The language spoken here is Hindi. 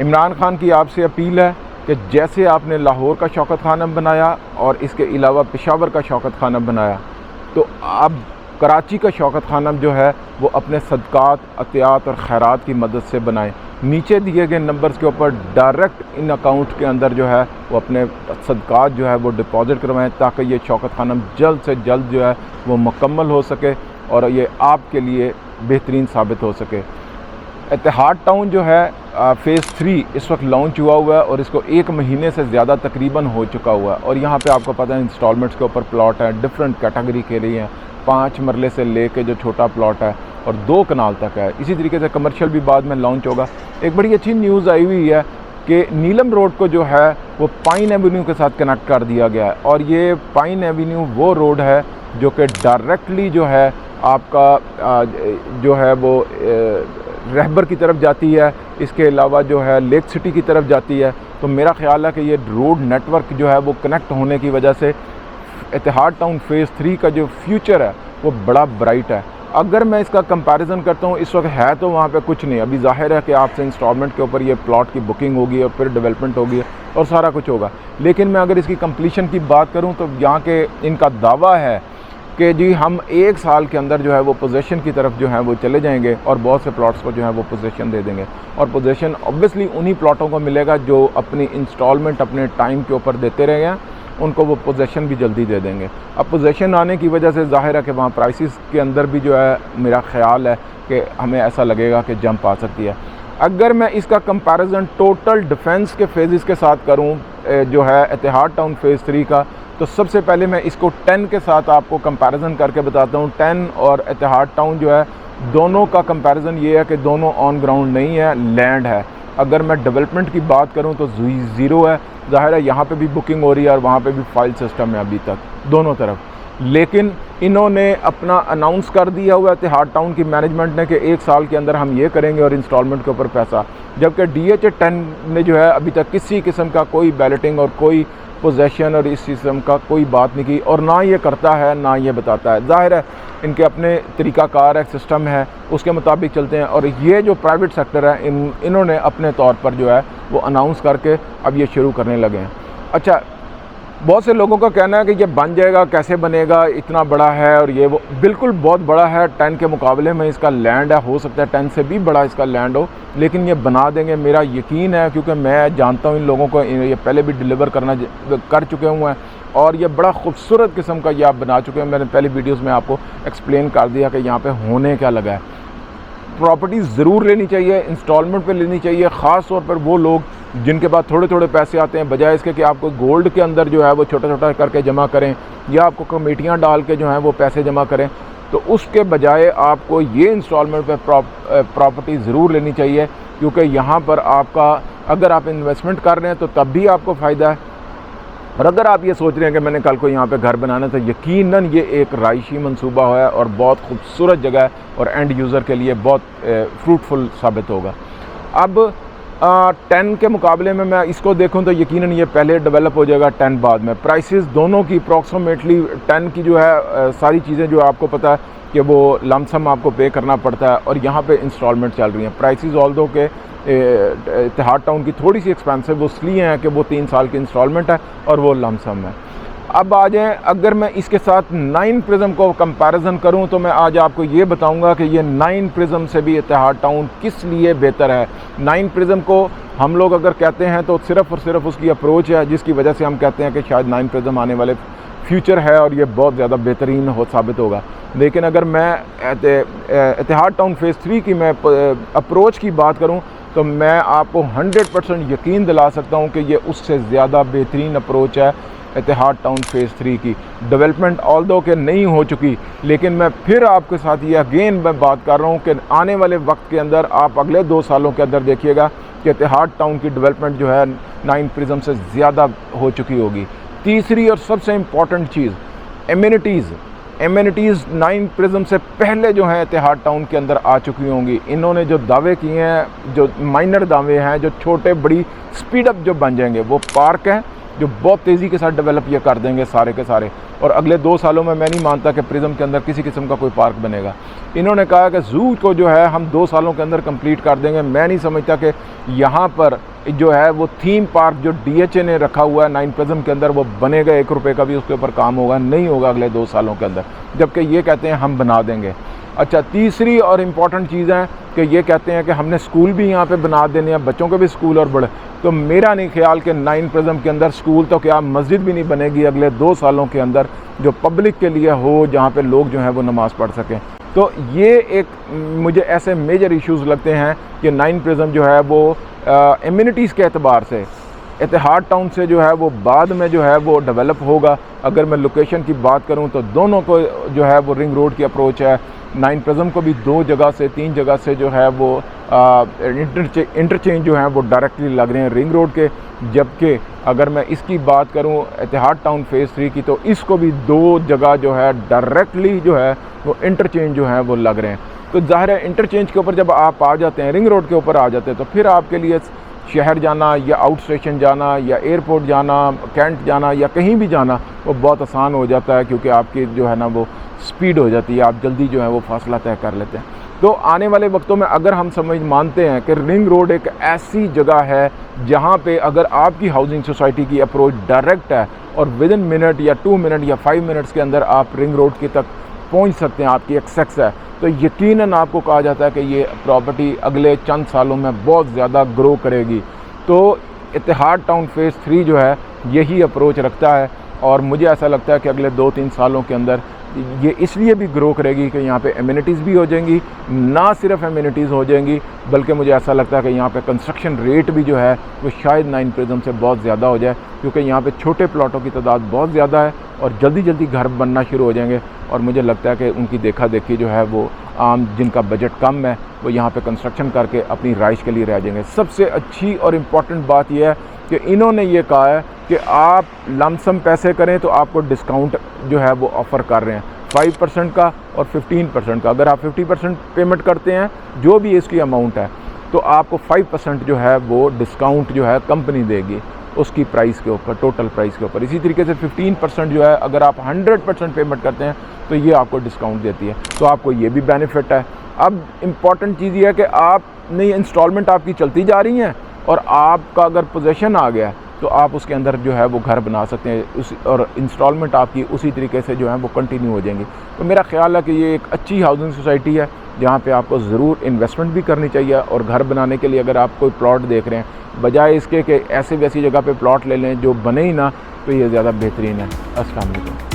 इमरान खान की आपसे अपील है कि जैसे आपने लाहौर का शौकत खानम बनाया और इसके अलावा पेशावर का शौकत खानम बनाया, तो अब कराची का शौकत खानम जो है वो अपने सदक़ात, अतियात और खैरात की मदद से बनाएं। नीचे दिए गए नंबर्स के ऊपर डायरेक्ट इन अकाउंट के अंदर जो है वो अपने सदक़ात जो है वो डिपॉज़िट करवाएं, ताकि ये शौकत खानम जल्द से जल्द जो है वो मुकम्मल हो सके और ये आपके लिए बेहतरीन साबित हो सके। इत्तेहाद टाउन जो है फ़ेज़ 3 इस वक्त लॉन्च हुआ है और इसको 1 महीने से ज़्यादा तकरीबन हो चुका हुआ है। और यहाँ पे आपको पता है इंस्टॉलमेंट्स के ऊपर प्लॉट है, डिफरेंट कैटेगरी के लिए हैं। 5 मरले से लेके जो छोटा प्लॉट है और 2 कनाल तक है। इसी तरीके से कमर्शियल भी बाद में लॉन्च होगा। एक बड़ी अच्छी न्यूज़ आई हुई है कि नीलम रोड को जो है वो पाइन एवेन्यू के साथ कनेक्ट कर दिया गया है। और ये पाइन एवेन्यू वो रोड है जो कि डायरेक्टली जो है आपका जो है वो रहबर की तरफ जाती है, इसके अलावा जो है लेक सिटी की तरफ जाती है। तो मेरा ख़्याल है कि ये रोड नेटवर्क जो है वो कनेक्ट होने की वजह से इत्तेहाद टाउन फ़ेज़ 3 का जो फ्यूचर है वो बड़ा ब्राइट है। अगर मैं इसका कंपैरिजन करता हूँ, इस वक्त है तो वहाँ पे कुछ नहीं। अभी ज़ाहिर है कि आपसे इंस्टॉलमेंट के ऊपर ये प्लॉट की बुकिंग होगी और फिर डेवलपमेंट होगी और सारा कुछ होगा। लेकिन मैं अगर इसकी कंप्लीशन की बात करूँ तो यहाँ के इनका दावा है कि जी हम 1 साल के अंदर जो है वो पोजीशन की तरफ जो है वो चले जाएंगे और बहुत से प्लॉट्स को जो है वो पोजीशन दे देंगे। और पोजीशन ऑब्वियसली उन्हीं प्लॉटों को मिलेगा जो अपनी इंस्टॉलमेंट अपने टाइम के ऊपर देते रहे हैं, उनको वो पोजीशन भी जल्दी दे देंगे। अब पोजीशन आने की वजह से ज़ाहिर है कि वहाँ प्राइसेस के अंदर भी जो है मेरा ख़्याल है कि हमें ऐसा लगेगा कि जंप आ सकती है। अगर मैं इसका कंपैरिजन टोटल डिफेंस के फेजेस के साथ करूँ जो है इत्तेहाद टाउन फ़ेज़ 3 का, तो सबसे पहले मैं इसको 10 के साथ आपको कंपैरिजन करके बताता हूँ। 10 और इत्तेहाद टाउन जो है दोनों का कंपैरिजन ये है कि दोनों ऑन ग्राउंड नहीं है, लैंड है। अगर मैं डेवलपमेंट की बात करूँ तो 0 है। ज़ाहिर है यहाँ पे भी बुकिंग हो रही है और वहाँ पे भी फाइल सिस्टम है अभी तक दोनों तरफ। लेकिन इन्होंने अपना अनाउंस कर दिया हुआ है इत्तेहाद टाउन की मैनेजमेंट ने कि 1 साल के अंदर हम ये करेंगे और इंस्टॉलमेंट के ऊपर पैसा, जबकि DHA 10 ने जो है अभी तक किसी किस्म का कोई बैलेटिंग और कोई पोजेशन और इस किस्म का कोई बात नहीं की और ना ये करता है ना ये बताता है। ज़ाहिर है इनके अपने तरीक़ाकार है, सिस्टम है, उसके मुताबिक चलते हैं। और ये जो प्राइवेट सेक्टर है इन्होंने अपने तौर पर जो है वो अनाउंस करके अब ये शुरू करने लगे हैं। अच्छा, बहुत से लोगों का कहना है कि ये बन जाएगा, कैसे बनेगा, इतना बड़ा है और ये वो। बिल्कुल बहुत बड़ा है, 10 के मुकाबले में इसका लैंड है, हो सकता है 10 से भी बड़ा इसका लैंड हो, लेकिन ये बना देंगे, मेरा यकीन है। क्योंकि मैं जानता हूँ इन लोगों को, ये पहले भी डिलीवर कर चुके हुए हैं और ये बड़ा खूबसूरत किस्म का ये आप बना चुके हैं। मैंने पहले वीडियोज़ में आपको एक्सप्लेन कर दिया कि यहाँ पर होने क्या लगा है। प्रॉपर्टी ज़रूर लेनी चाहिए, इंस्टॉलमेंट पे लेनी चाहिए, ख़ास तौर पर वो लोग जिनके पास थोड़े थोड़े पैसे आते हैं। बजाय इसके कि आपको गोल्ड के अंदर जो है वो छोटा छोटा करके जमा करें या आपको कमेटियाँ डाल के जो हैं वो पैसे जमा करें, तो उसके बजाय आपको ये इंस्टॉलमेंट पे प्रॉपर्टी ज़रूर लेनी चाहिए। क्योंकि यहाँ पर आपका अगर आप इन्वेस्टमेंट कर रहे हैं तो तब भी आपको फ़ायदा है, और अगर आप ये सोच रहे हैं कि मैंने कल को यहाँ पे घर बनाना, तो यकीनन ये एक राइशी मंसूबा है और बहुत खूबसूरत जगह है और एंड यूज़र के लिए बहुत फ्रूटफुल साबित होगा। अब 10 के मुकाबले में मैं इसको देखूं तो यकीनन ये पहले डेवलप हो जाएगा, 10 बाद में। प्राइसेस दोनों की अप्रॉक्सीमेटली 10 की जो है सारी चीज़ें जो आपको पता है कि वो लमसम आपको पे करना पड़ता है और यहाँ पे इंस्टॉलमेंट चल रही हैं। प्राइसेस ऑल्दो के इत्तेहाद टाउन की थोड़ी सी एक्सपेंसिव इसलिए हैं कि वो 3 साल की इंस्टॉलमेंट है और वो लमसम है। अब आ जाएँ, अगर मैं इसके साथ 9 प्रिज्म को कंपैरिजन करूं तो मैं आज आपको ये बताऊंगा कि ये 9 प्रिज्म से भी इत्तेहाद टाउन किस लिए बेहतर है। 9 प्रिज्म को हम लोग अगर कहते हैं तो सिर्फ़ और सिर्फ उसकी अप्रोच है जिसकी वजह से हम कहते हैं कि शायद 9 प्रिज्म आने वाले फ्यूचर है और ये बहुत ज़्यादा बेहतरीन साबित होगा। लेकिन अगर मैं इत्तेहाद टाउन फ़ेज़ 3 की मैं अप्रोच की बात करूँ तो मैं आपको 100% यकीन दिला सकता हूँ कि ये उससे ज़्यादा बेहतरीन अप्रोच है। इत्तेहाद टाउन फ़ेज़ 3 की डेवलपमेंट ऑल्दो के नहीं हो चुकी, लेकिन मैं फिर आपके साथ ये अगेन मैं बात कर रहा हूँ कि आने वाले वक्त के अंदर आप अगले 2 सालों के अंदर देखिएगा कि इत्तेहाद टाउन की डेवलपमेंट जो है 9 प्रिज्म से ज़्यादा हो चुकी होगी। तीसरी और सबसे इम्पॉर्टेंट चीज़ एमिनिटीज़ 9 प्रिज्म से पहले जो है इत्तेहाद टाउन के अंदर आ चुकी होंगी। इन्होंने जो दावे किए हैं, जो माइनर दावे हैं, जो छोटे बड़ी स्पीड अप जो बन जाएंगे, वो पार्क हैं जो बहुत तेज़ी के साथ डेवलप ये कर देंगे सारे के सारे। और अगले 2 सालों में मैं नहीं मानता कि प्रिज्म के अंदर किसी किस्म का कोई पार्क बनेगा। इन्होंने कहा कि ज़ू को जो है हम 2 सालों के अंदर कंप्लीट कर देंगे। मैं नहीं समझता कि यहाँ पर जो है वो थीम पार्क जो DHA ने रखा हुआ है 9 प्रिज्म के अंदर वो बनेगा, 1 रुपये का भी उसके ऊपर काम होगा नहीं होगा अगले 2 सालों के अंदर, जबकि ये कहते हैं हम बना देंगे। अच्छा, तीसरी और इम्पॉर्टेंट चीज़ है कि ये कहते हैं कि हमने स्कूल भी यहाँ पे बना देने हैं, बच्चों के भी स्कूल और बड़े। तो मेरा नहीं ख्याल कि 9 प्रिज्म के अंदर स्कूल तो क्या मस्जिद भी नहीं बनेगी अगले 2 सालों के अंदर जो पब्लिक के लिए हो, जहाँ पे लोग जो हैं वो नमाज़ पढ़ सकें। तो ये एक मुझे ऐसे मेजर इश्यूज़ लगते हैं कि 9 प्रिज्म जो है वो एमिनिटीज़ के एतबार से इतिहाद टाउन से जो है वो बाद में जो है वो डेवलप होगा। अगर मैं लोकेशन की बात करूं तो दोनों को जो है वो रिंग रोड की अप्रोच है। 9 प्रिज्म को भी 2 जगह से 3 जगह से जो है वो इंटरचेंज जो है वो डायरेक्टली लग रहे हैं रिंग रोड के। जबकि अगर मैं इसकी बात करूं इतिहाद टाउन फेज़ 3 की, तो इसको भी 2 जगह जो है डायरेक्टली जो है वो इंटरचेंज जो है वो लग रहे हैं। तो ज़ाहिर है इंटरचेंज के ऊपर जब आप आ जाते हैं, रिंग रोड के ऊपर आ जाते हैं, तो फिर आपके लिए शहर जाना या आउट स्टेशन जाना या एयरपोर्ट जाना, कैंट जाना या कहीं भी जाना वो बहुत आसान हो जाता है, क्योंकि आपकी जो है ना वो स्पीड हो जाती है, आप जल्दी जो है वो फासला तय कर लेते हैं। तो आने वाले वक्तों में अगर हम समझ मानते हैं कि रिंग रोड एक ऐसी जगह है जहाँ पे अगर आपकी हाउसिंग सोसाइटी की अप्रोच डायरेक्ट है और विद इन मिनट या 2 मिनट या 5 मिनट्स के अंदर आप रिंग रोड की तक पहुँच सकते हैं, आपकी एक्सेस है, तो यकीनन आपको कहा जाता है कि ये प्रॉपर्टी अगले चंद सालों में बहुत ज़्यादा ग्रो करेगी। तो इतिहाद टाउन फेज़ 3 जो है यही अप्रोच रखता है और मुझे ऐसा लगता है कि अगले 2-3 सालों के अंदर ये इसलिए भी ग्रो करेगी कि यहाँ पे एमिनिटीज़ भी हो जाएंगी, ना सिर्फ एमिनिटीज़ हो जाएंगी बल्कि मुझे ऐसा लगता है कि यहाँ पे कंस्ट्रक्शन रेट भी जो है वो शायद 9 प्रिज्म से बहुत ज़्यादा हो जाए, क्योंकि यहाँ पे छोटे प्लॉटों की तादाद बहुत ज़्यादा है और जल्दी जल्दी घर बनना शुरू हो जाएंगे। और मुझे लगता है कि उनकी देखा देखी जो है वो आम जिनका बजट कम है वो यहाँ पे कंस्ट्रक्शन करके अपनी राइश के लिए रह जाएंगे। सबसे अच्छी और इम्पॉर्टेंट बात यह है कि इन्होंने ये कहा है कि आप लमसम पैसे करें तो आपको डिस्काउंट जो है वो ऑफ़र कर रहे हैं 5% का और 15% का। अगर आप 50% पेमेंट करते हैं जो भी इसकी अमाउंट है तो आपको 5% जो है वो डिस्काउंट जो है कंपनी देगी उसकी प्राइस के ऊपर, टोटल प्राइस के ऊपर। इसी तरीके से 15% जो है अगर आप 100% पेमेंट करते हैं तो ये आपको डिस्काउंट देती है, तो आपको ये भी बेनिफिट है। अब इम्पॉर्टेंट चीज़ ये है कि आप नई इंस्टॉलमेंट आपकी चलती जा रही हैं और आपका अगर पोजेसन आ गया तो आप उसके अंदर जो है वो घर बना सकते हैं उस, और इंस्टॉलमेंट आपकी उसी तरीके से जो है वो कंटिन्यू हो जाएंगी। तो मेरा ख्याल है कि ये एक अच्छी हाउसिंग सोसाइटी है जहाँ पे आपको ज़रूर इन्वेस्टमेंट भी करनी चाहिए। और घर बनाने के लिए अगर आप कोई प्लॉट देख रहे हैं, बजाय इसके कि ऐसे वैसी जगह पे प्लॉट ले लें जो बने ही ना, तो ये ज़्यादा बेहतरीन है। अस्सलाम वालेकुम।